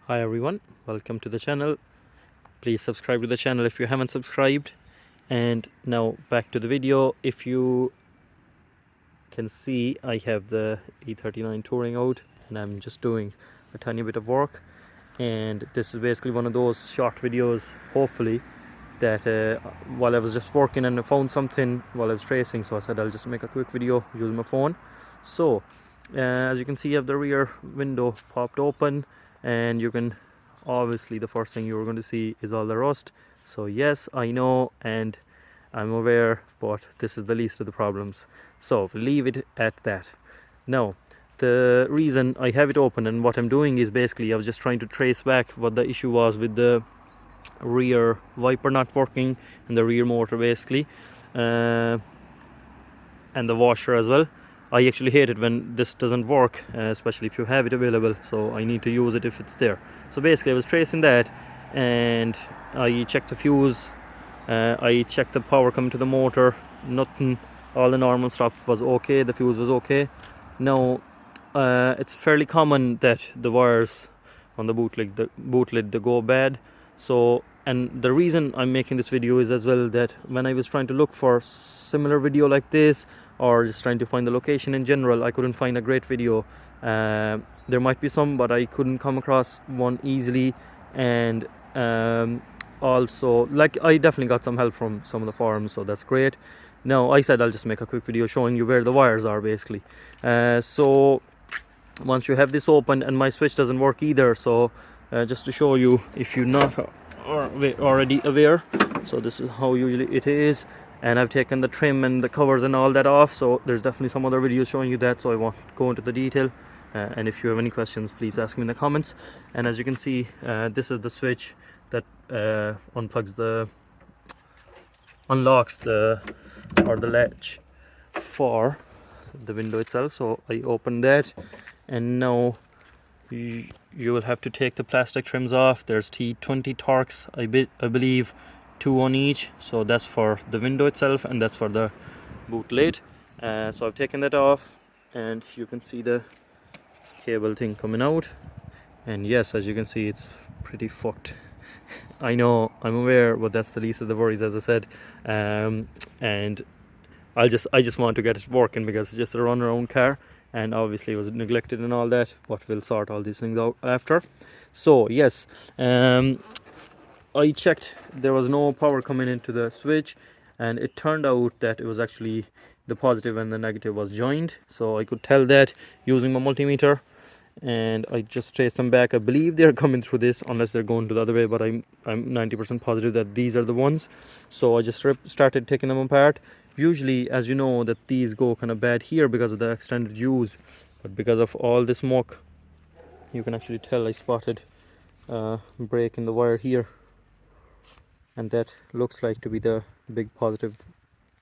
Hi everyone, welcome to the channel. Please subscribe to the channel if you haven't subscribed. And now back to the video. If you can see, I have the E39 touring out and I'm just doing a tiny bit of work, and this is basically one of those short videos, hopefully, that while I was just working and I found something while I was tracing, so I said I'll just make a quick video using my phone. So as you can see, I have the rear window popped open, and you can obviously, the first thing you're going to see is all the rust. So yes, I know and I'm aware, but this is the least of the problems, so we'll leave it at that. Now, the reason I have it open and what I'm doing is basically I was just trying to trace back what the issue was with the rear wiper not working and the rear motor basically, and the washer as well. I actually hate it when this doesn't work, especially if you have it available, so I need to use it if it's there. So basically I was tracing that, and I checked the fuse, I checked the power coming to the motor, nothing, all the normal stuff was okay, the fuse was okay. Now it's fairly common that the wires on the boot lid they go bad. So, and the reason I'm making this video is as well that when I was trying to look for similar video like this, or just trying to find the location in general, I couldn't find a great video. There might be some, but I couldn't come across one easily. And also, like, I definitely got some help from some of the forums, so that's great. Now I said I'll just make a quick video showing you where the wires are basically. So once you have this open, and my switch doesn't work either, so just to show you if you're not already aware, so this is how usually it is. And I've taken the trim and the covers and all that off, so there's definitely some other videos showing you that, so I won't go into the detail. And if you have any questions, please ask me in the comments. And as you can see, this is the switch that unlocks the latch for the window itself. So I open that, and now you will have to take the plastic trims off. There's T20 Torx, I believe, 2 on each, so that's for the window itself and that's for the boot lid. So I've taken that off, and you can see the cable thing coming out, and yes, as you can see, it's pretty fucked. I know, I'm aware, but that's the least of the worries, as I said. And I just want to get it working because it's just a run around car, and obviously it was neglected and all that, but we'll sort all these things out after. So yes, I checked, there was no power coming into the switch, and it turned out that it was actually the positive and the negative was joined, so I could tell that using my multimeter. And I just traced them back. I believe they're coming through this, unless they're going to the other way, but I'm 90% positive that these are the ones. So I just started taking them apart. Usually, as you know, that these go kind of bad here because of the extended use, but because of all this smoke, you can actually tell I spotted a break in the wire here, and that looks like to be the big positive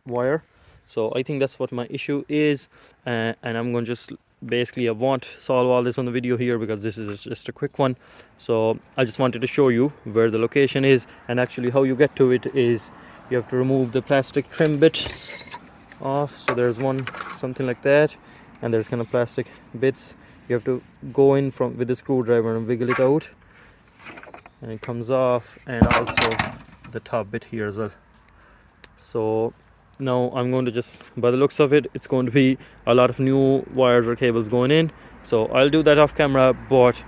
wire. So I think that's what my issue is, and I'm going to just basically, I won't solve all this on the video here because this is just a quick one. So I just wanted to show you where the location is, and actually how you get to it is you have to remove the plastic trim bits off. So there's one, something like that, and there's kind of plastic bits. You have to go in with the screwdriver and wiggle it out, and it comes off, and also the top bit here as well. So now I'm going to just, by the looks of it, it's going to be a lot of new wires or cables going in, so I'll do that off camera, but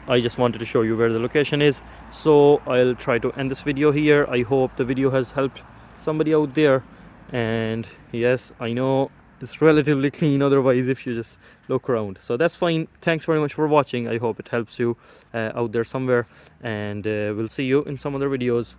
I just wanted to show you where the location is. So I'll try to end this video here. I hope the video has helped somebody out there, and yes, I know it's relatively clean otherwise if you just look around, so that's fine. Thanks very much for watching. I hope it helps you out there somewhere, and we'll see you in some other videos.